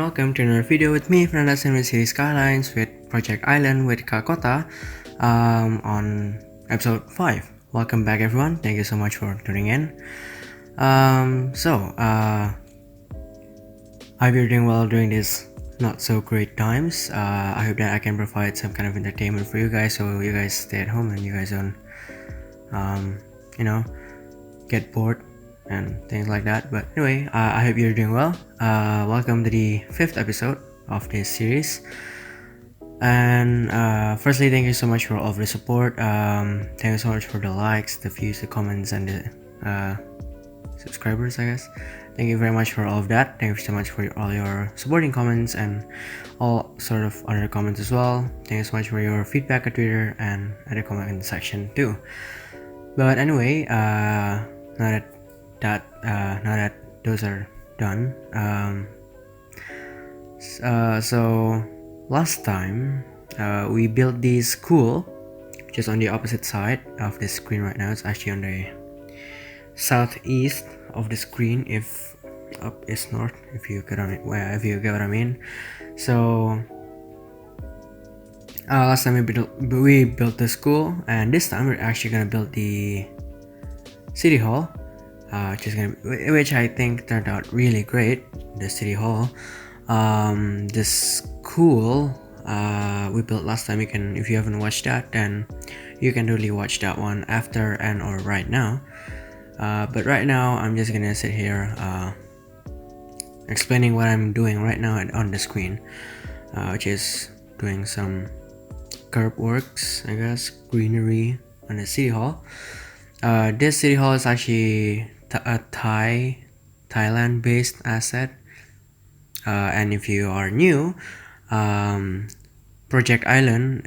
welcome to another video with me, Fernanda, in the series Skylines with Project Island with Keāa Kota on episode 5. Welcome back everyone, thank you so much for tuning in. I hope you're doing well during these not so great times. I hope that I can provide some kind of entertainment for you guys so you guys stay at home and you guys don't get bored and things like that. But anyway, I hope you're doing well. Welcome to the 5th episode of this series. And firstly, thank you so much for all of the support. Thank you so much for the likes, the views, the comments, and the subscribers, I guess. Thank you very much for all of that. Thank you so much for all your supporting comments and all sort of other comments as well. Thank you so much for your feedback at Twitter and at the comment section too. But anyway, now that those are done, so last time we built this school just on the opposite side of the screen. Right now it's actually on the southeast of the screen, if up is north, if you get what I mean. So last time we built the school, and this time we're actually gonna build the city hall, which I think turned out really great. The city hall, the school we built last time. If you haven't watched that, then you can really watch that one after and or right now. But right now I'm just gonna sit here explaining what I'm doing right now on the screen, which is doing some curb works, I guess, greenery on the city hall. This city hall is actually a Thailand based asset, and if you are new, Project Island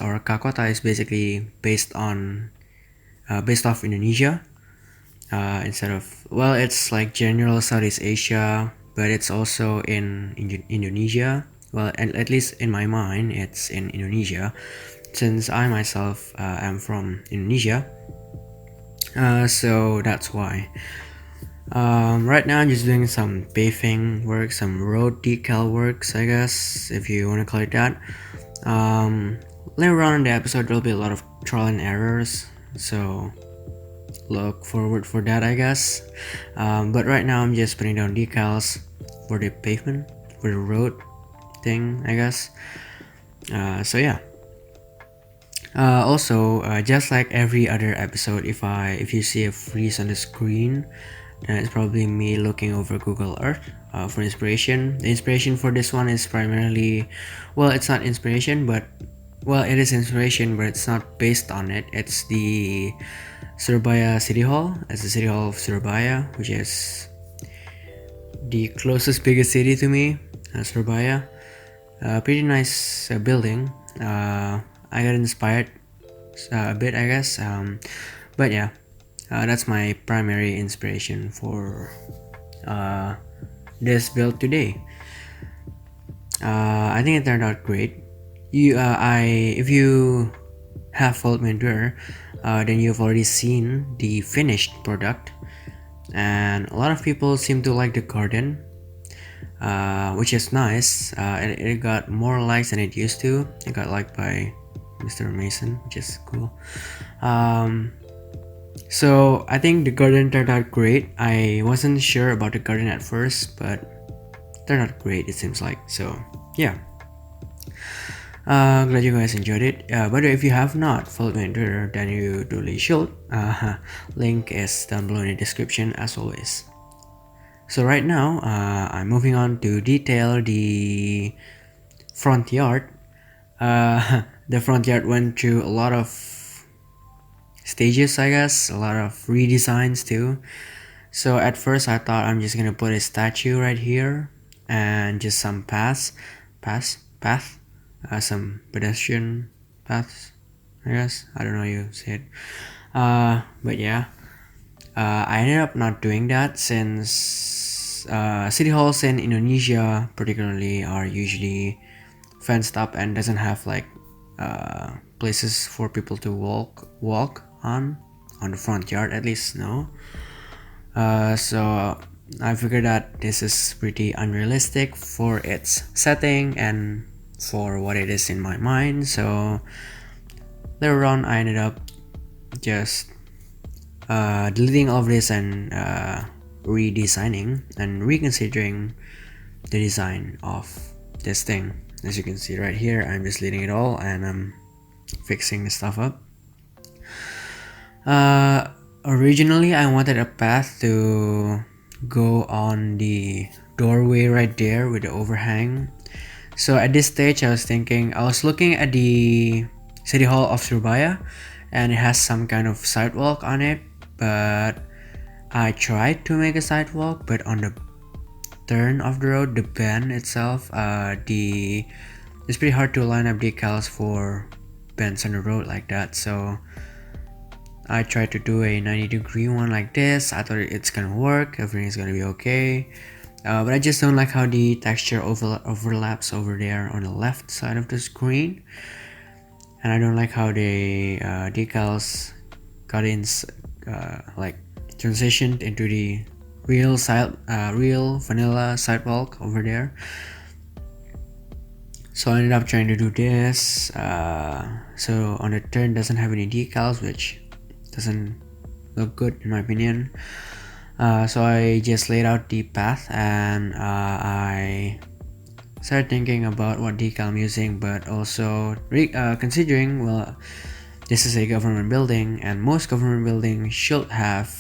or Keāa Kota is basically based off Indonesia. It's like general Southeast Asia, but it's also in Indonesia. Well, at least in my mind it's in Indonesia, since I myself am from Indonesia. So that's why. Right now I'm just doing some paving work, some road decal works, I guess, if you want to call it that. Later on in the episode there'll be a lot of trial and errors, so look forward for that, I guess. But right now I'm just putting down decals for the pavement, for the road thing, I guess. So yeah. Also, just like every other episode, if you see a freeze on the screen, then it's probably me looking over Google Earth for inspiration. The inspiration for this one is primarily, it's not inspiration, but it is inspiration, but it's not based on it. It's the Surabaya City Hall. It's the City Hall of Surabaya, which is the closest biggest city to me, Surabaya. Pretty nice building. I got inspired a bit, I guess, but yeah, that's my primary inspiration for this build today. I think it turned out great. If you have followed me on Twitter, then you've already seen the finished product, and a lot of people seem to like the garden, which is nice. It got more likes than it used to. It got liked by Mr. Mason, which is cool. So I think the garden turned out great. I wasn't sure about the garden at first, but it turned out great, it seems like. So yeah, glad you guys enjoyed it. By the way, if you have not followed me on Twitter, then you really should. Link is down below in the description as always. So right now I'm moving on to detail the front yard. The front yard went through a lot of stages, I guess, a lot of redesigns too. So at first I thought I'm just gonna put a statue right here and just some some pedestrian paths, I guess. I don't know how you say it. But yeah, I ended up not doing that, since city halls in Indonesia particularly are usually fenced up and doesn't have like places for people to walk on the front yard, at least no. So I figured that this is pretty unrealistic for its setting and for what it is in my mind. So later on, I ended up just deleting all of this and redesigning and reconsidering the design of this thing. As you can see right here, I'm just deleting it all and I'm fixing the stuff up. Originally I wanted a path to go on the doorway right there with the overhang. So at this stage I was looking at the City Hall of Surabaya, and it has some kind of sidewalk on it, but I tried to make a sidewalk, but on the turn of the road, the bend itself, it's pretty hard to line up decals for bends on the road like that. So I tried to do a 90-degree one like this. I thought it's gonna work, everything's gonna be okay, but I just don't like how the texture overlaps over there on the left side of the screen, and I don't like how the decals got in like transitioned into the real vanilla sidewalk over there. So I ended up trying to do this. So on the turn doesn't have any decals, which doesn't look good in my opinion. So I just laid out the path, and I started thinking about what decal I'm using, but also considering, well, this is a government building and most government buildings should have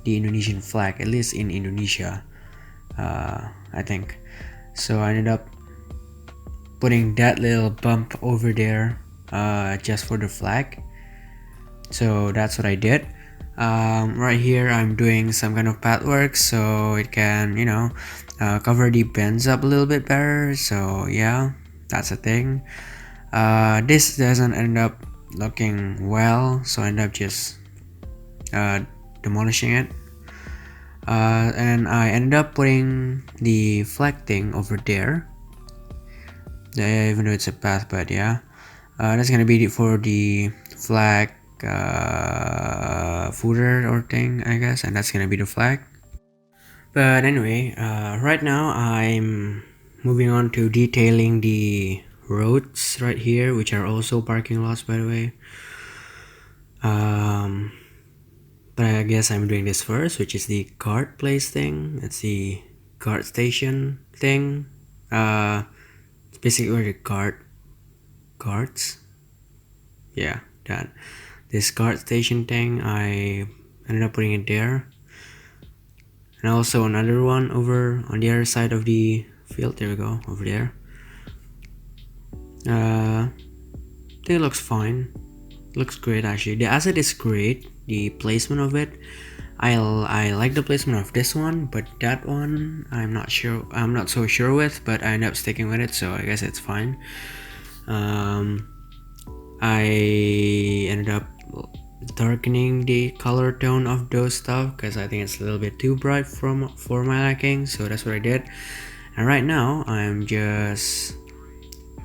the Indonesian flag, at least in Indonesia, I think. So I ended up putting that little bump over there just for the flag. So that's what I did. Right here I'm doing some kind of pathwork so it can, cover the bends up a little bit better. So yeah, that's a thing. This doesn't end up looking well, so I end up just demolishing it. And I ended up putting the flag thing over there, even though it's a path, but yeah, that's gonna be for the flag footer or thing, I guess, and that's gonna be the flag. But anyway, right now I'm moving on to detailing the roads right here, which are also parking lots, by the way. But I guess I'm doing this first, which is the cart place thing. It's the cart station thing. It's basically where the carts. Yeah, that. This cart station thing, I ended up putting it there. And also another one over on the other side of the field. There we go, over there. I think it looks fine. Looks great actually. The asset is great. The placement of it, I like the placement of this one, but that one I'm not so sure with, but I ended up sticking with it, so I guess it's fine. I ended up darkening the color tone of those stuff because I think it's a little bit too bright for my liking, so that's what I did. And right now I'm just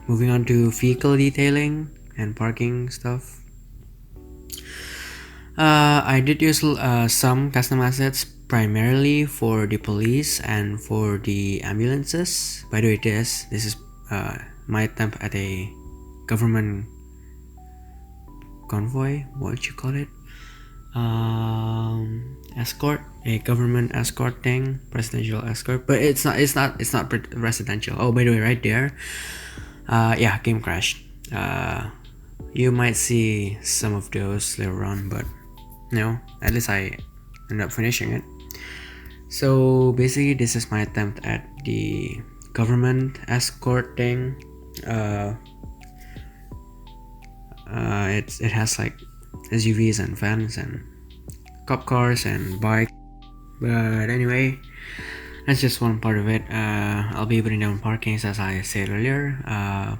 moving on to vehicle detailing and parking stuff. I did use some custom assets primarily for the police and for the ambulances. By the way, this is my attempt at a government convoy. What would you call it? Escort, a government escort thing, presidential escort. But it's not residential. Oh, by the way, right there, yeah, game crashed. You might see some of those later on, but no, at least I ended up finishing it. So basically this is my attempt at the government escort thing. It has like SUVs and vans and cop cars and bikes, but anyway, that's just one part of it. I'll be putting down parkings as I said earlier,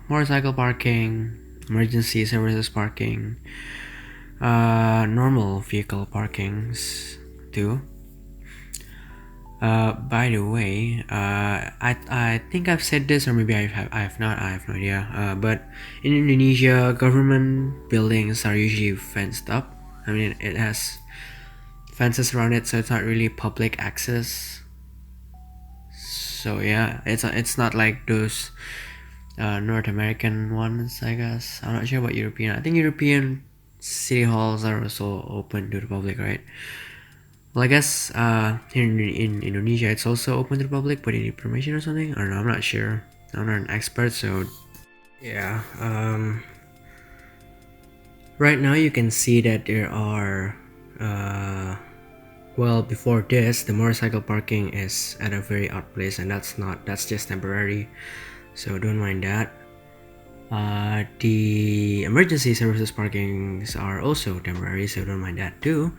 motorcycle parking, emergency services parking, normal vehicle parkings too. By the way, I think I've said this, or maybe I have not. I have no idea. But in Indonesia, government buildings are usually fenced up. I mean, it has fences around it, so it's not really public access. So yeah, it's not like those North American ones, I guess. I'm not sure about European. I think European city halls are also open to the public, right? Well, I guess here in Indonesia it's also open to the public, but you need permission or something. I don't know. I'm not sure. I'm not an expert, so yeah. Right now you can see that there are well, before this the motorcycle parking is at a very odd place, and that's just temporary, so don't mind that. The emergency services parkings are also temporary, so don't mind that too.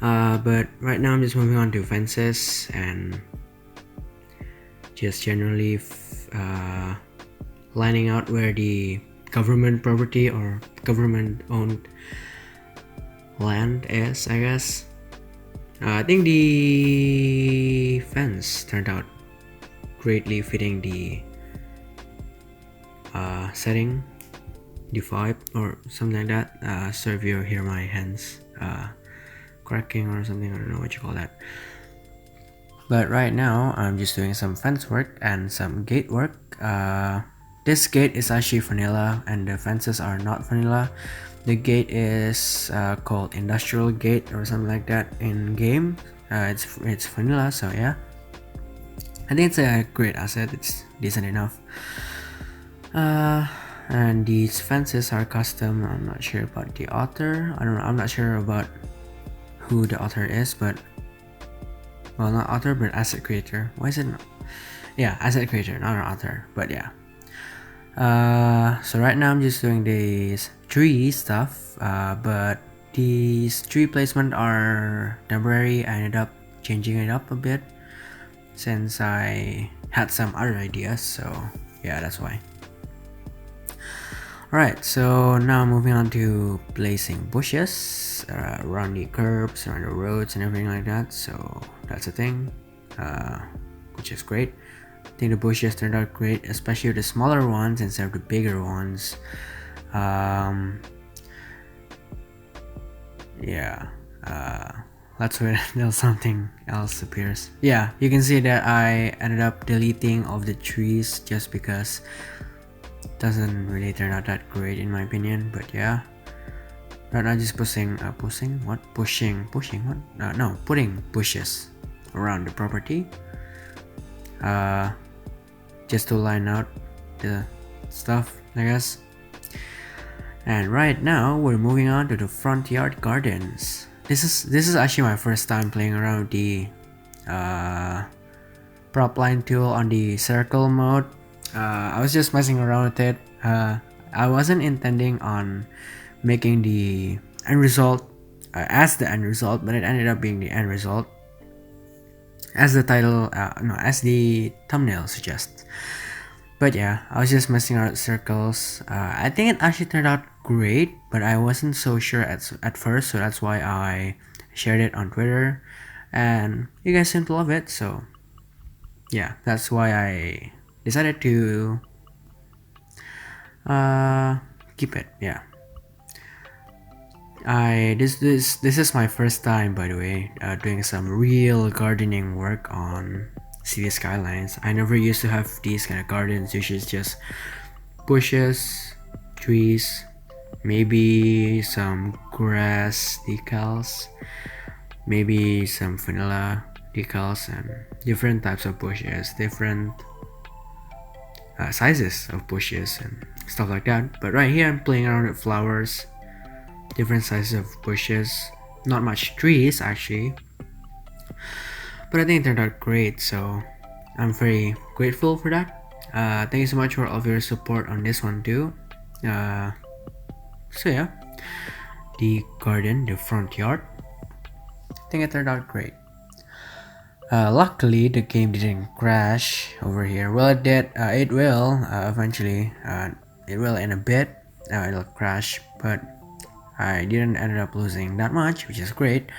But right now I'm just moving on to fences and just generally lining out where the government property or government owned land is, I guess. I think the fence turned out greatly fitting the setting, the vibe or something like that. So if you hear my hands cracking or something, I don't know what you call that. But right now I'm just doing some fence work and some gate work. This gate is actually vanilla and the fences are not vanilla. The gate is called industrial gate or something like that in game. It's vanilla, so yeah, I think it's a great asset. It's decent enough. And these fences are custom. I'm not sure about the author. I don't know. I'm not sure about who the author is, but well, not author, but asset creator. Why is it not? Yeah, asset creator, not an author, but yeah. So right now I'm just doing these tree stuff, but these tree placement are temporary. I ended up changing it up a bit since I had some other ideas, so yeah, that's why. Alright, so now moving on to placing bushes around the curbs, around the roads and everything like that, so that's a thing, which is great. I think the bushes turned out great, especially the smaller ones instead of the bigger ones. Yeah, let's wait until something else appears. Yeah, you can see that I ended up deleting all the trees just because it doesn't really turn out that great in my opinion, but yeah. Right now just putting bushes around the property. Just to line out the stuff, I guess. And right now we're moving on to the front yard gardens. This is actually my first time playing around with the prop line tool on the circle mode. I was just messing around with it. I wasn't intending on making the end result as the end result, but it ended up being the end result as the title as the thumbnail suggests. But yeah, I was just messing around with circles. I think it actually turned out great, but I wasn't so sure at first, so that's why I shared it on Twitter, and you guys seem to love it, so yeah, that's why I decided to keep it. Yeah, this is my first time, by the way, doing some real gardening work on City Skylines. I never used to have these kind of gardens. Usually it's just bushes, trees, maybe some grass decals, maybe some vanilla decals, and different types of bushes, different sizes of bushes and stuff like that. But right here I'm playing around with flowers, different sizes of bushes, not much trees actually, but I think it turned out great, so I'm very grateful for that. Thank you so much for all of your support on this one too. So yeah, the garden, the front yard, I think it turned out great. Luckily the game didn't crash over here. Well, it did. It will eventually. It will in a bit. It'll crash, but I didn't end up losing that much, which is great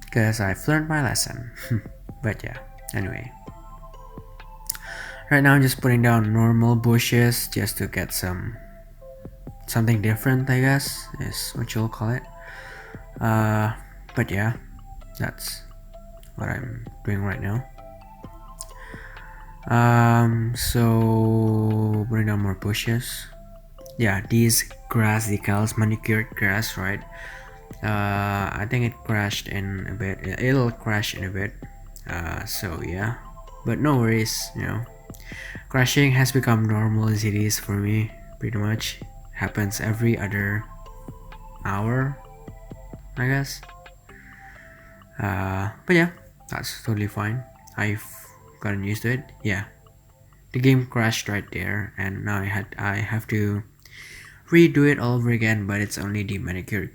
because I've learned my lesson. But yeah, anyway, right now I'm just putting down normal bushes just to get something different, I guess is what you'll call it. But yeah, That's what I'm doing right now. So putting down more bushes. Yeah, these grass decals, manicured grass, right? I think it crashed in a bit. It'll crash in a bit. So yeah, but no worries. Crashing has become normal in cities for me. Pretty much happens every other hour, I guess. But yeah, that's totally fine. I've gotten used to it. Yeah, the game crashed right there, and now I have to redo it all over again. But it's only the manicured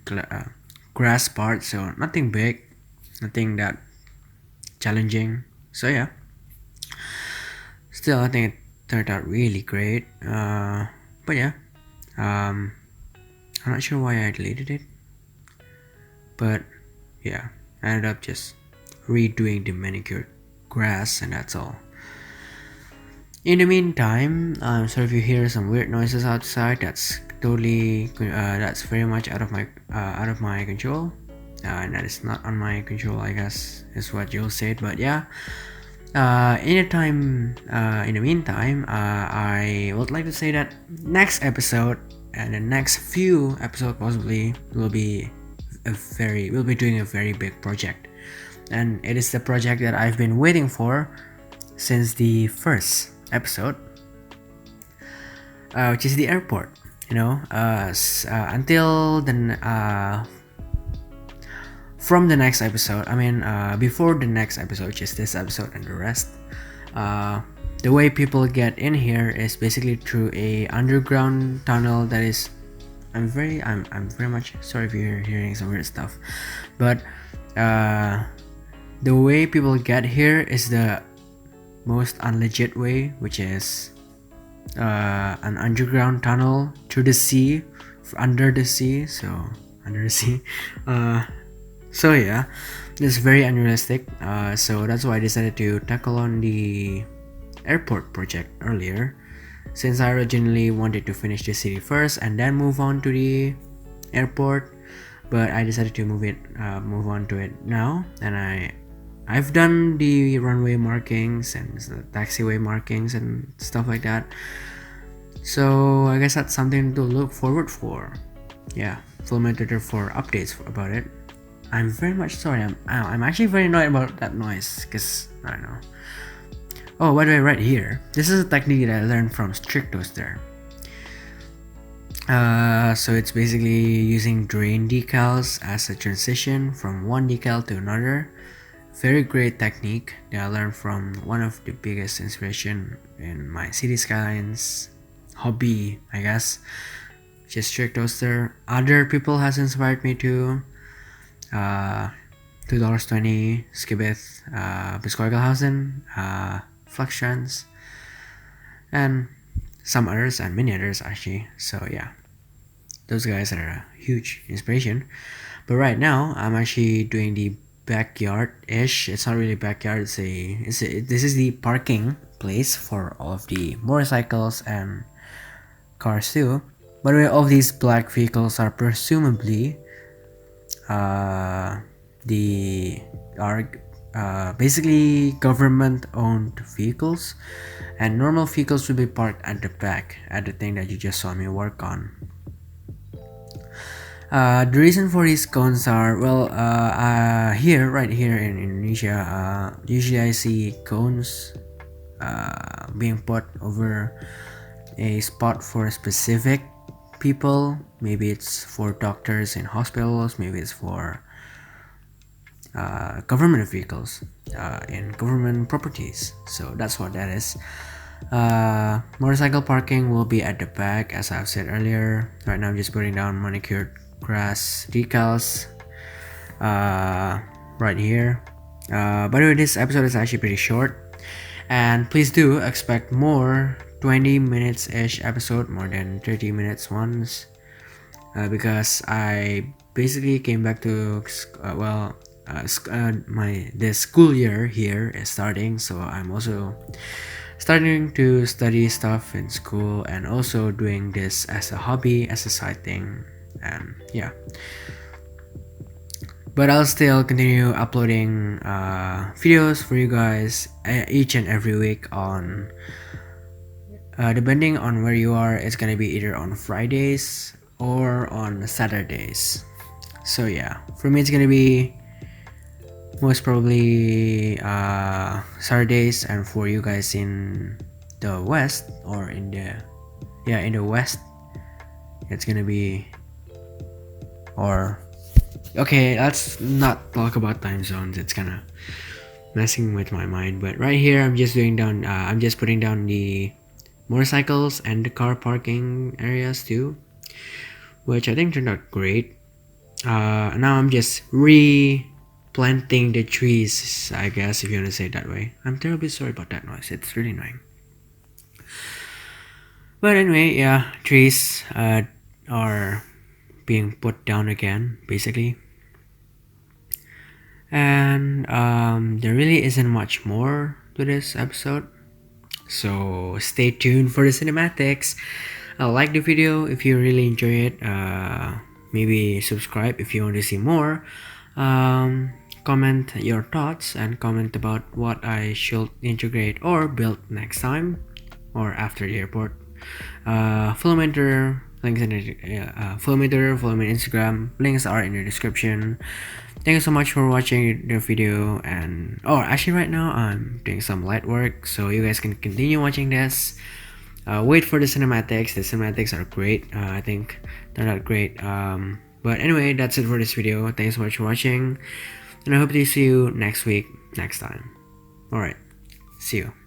grass part, so nothing big, nothing that challenging. So yeah, still I think it turned out really great. But yeah, I'm not sure why I deleted it, but yeah, I ended up just redoing the manicured grass, and that's all. In the meantime, so if you hear some weird noises outside, that's totally that's very much out of my control, and that is not on my control, I guess, is what you'll say. But yeah, in the meantime, I would like to say that next episode and the next few episodes possibly will be doing a very big project, and it is the project that I've been waiting for since the first episode, which is the airport. Until from the next episode, before the next episode, which is this episode and the rest, the way people get in here is basically through a underground tunnel that is. I'm very much sorry if you're hearing some weird stuff, but the way people get here is the most unlegit way, which is an underground tunnel through the sea, under the sea. So yeah, it's very unrealistic. So that's why I decided to tackle on the airport project earlier, since I originally wanted to finish the city first and then move on to the airport. But I decided to move on to it now, and I've done the runway markings and the taxiway markings and stuff like that. So I guess that's something to look forward for. Yeah, follow my Twitter for updates about it. I'm very much sorry. I'm actually very annoyed about that noise, because I don't know. Oh, by the way, right here, this is a technique that I learned from Strict Toaster. So it's basically using drain decals as a transition from one decal to another. Very great technique that I learned from one of the biggest inspiration in my city skylines hobby, I guess, just Strict Toaster. Other people has inspired me to $2.20 Skibeth, Beskorgelhausen, Fluxtrans, and some others, and many others actually. So yeah, those guys are a huge inspiration. But right now I'm actually doing the backyard-ish. It's not really backyard. This is the parking place for all of the motorcycles and cars too. By the way, all of these black vehicles are presumably basically government-owned vehicles, and normal vehicles will be parked at the back at the thing that you just saw me work on. The reason for these cones are, right here in Indonesia, usually I see cones being put over a spot for specific people. Maybe it's for doctors in hospitals, maybe it's for government vehicles in government properties. So that's what that is. Motorcycle parking will be at the back, as I've said earlier. Right now I'm just putting down manicured grass decals right here. By the way, this episode is actually pretty short, and please do expect more 20 minutes ish episode, more than 30 minutes ones, because I basically came back to this school year here is starting, so I'm also starting to study stuff in school and also doing this as a hobby, as a side thing. And yeah, but I'll still continue uploading videos for you guys each and every week on depending on where you are. It's gonna be either on Fridays or on Saturdays. So yeah, for me it's gonna be most probably Saturdays, and for you guys in the west or in the west, it's gonna be, or okay, let's not talk about time zones, it's kind of messing with my mind. But right here I'm just putting down the motorcycles and the car parking areas too, which I think turned out great. Now I'm just replanting the trees, I guess, if you want to say it that way. I'm terribly sorry about that noise, it's really annoying. But anyway, yeah, trees are being put down again, basically. And there really isn't much more to this episode, so stay tuned for the cinematics. Like the video if you really enjoy it. Maybe subscribe if you want to see more. Comment your thoughts and comment about what I should integrate or build next time or after the airport. Follow me on Twitter, links in the follow me on Twitter, follow me on Instagram, links are in the description. Thank you so much for watching the video. And actually right now I'm doing some light work, so you guys can continue watching this. Wait for the cinematics. The cinematics are great. I think they're not great. But anyway, that's it for this video. Thanks so much for watching, and I hope to see you next week, next time. Alright, see you.